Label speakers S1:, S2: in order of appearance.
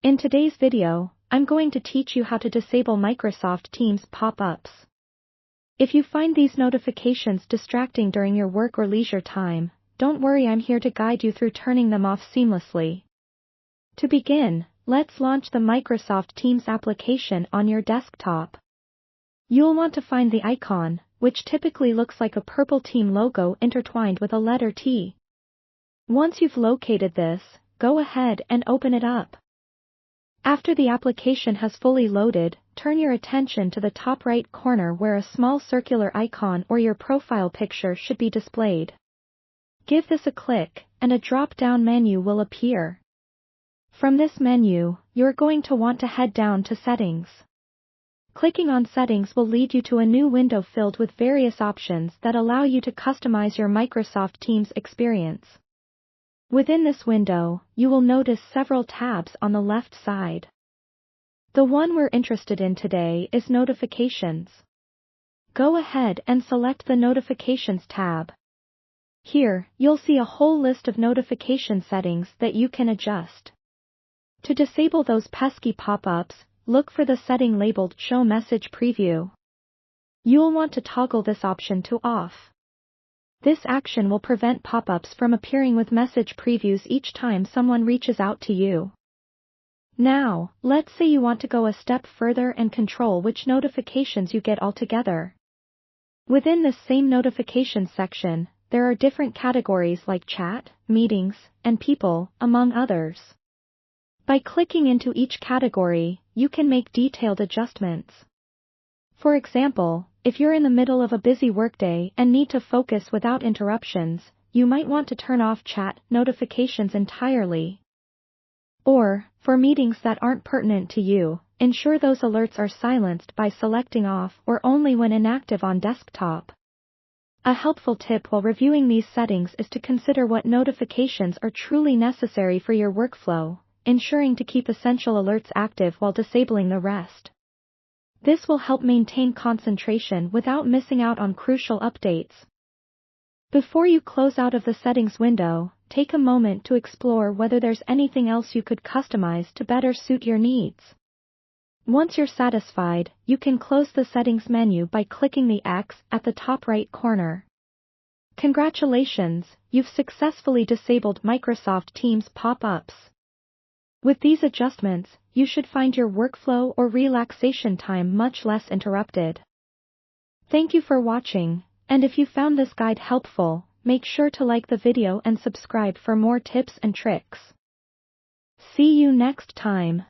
S1: In today's video, I'm going to teach you how to disable Microsoft Teams pop-ups. If you find these notifications distracting during your work or leisure time, don't worry, I'm here to guide you through turning them off seamlessly. To begin, let's launch the Microsoft Teams application on your desktop. You'll want to find the icon, which typically looks like a purple team logo intertwined with a letter T. Once you've located this, go ahead and open it up. After the application has fully loaded, turn your attention to the top right corner where a small circular icon or your profile picture should be displayed. Give this a click, and a drop-down menu will appear. From this menu, you're going to want to head down to Settings. Clicking on Settings will lead you to a new window filled with various options that allow you to customize your Microsoft Teams experience. Within this window, you will notice several tabs on the left side. The one we're interested in today is Notifications. Go ahead and select the Notifications tab. Here, you'll see a whole list of notification settings that you can adjust. To disable those pesky pop-ups, look for the setting labeled Show Message Preview. You'll want to toggle this option to off. This action will prevent pop-ups from appearing with message previews each time someone reaches out to you. Now, let's say you want to go a step further and control which notifications you get altogether. Within this same notifications section, there are different categories like chat, meetings, and people, among others. By clicking into each category, you can make detailed adjustments. For example, if you're in the middle of a busy workday and need to focus without interruptions, you might want to turn off chat notifications entirely. Or, for meetings that aren't pertinent to you, ensure those alerts are silenced by selecting off or only when inactive on desktop. A helpful tip while reviewing these settings is to consider what notifications are truly necessary for your workflow, ensuring to keep essential alerts active while disabling the rest. This will help maintain concentration without missing out on crucial updates. Before you close out of the settings window, take a moment to explore whether there's anything else you could customize to better suit your needs. Once you're satisfied, you can close the settings menu by clicking the X at the top right corner. Congratulations, you've successfully disabled Microsoft Teams pop-ups. With these adjustments, you should find your workflow or relaxation time much less interrupted. Thank you for watching, and if you found this guide helpful, make sure to like the video and subscribe for more tips and tricks. See you next time.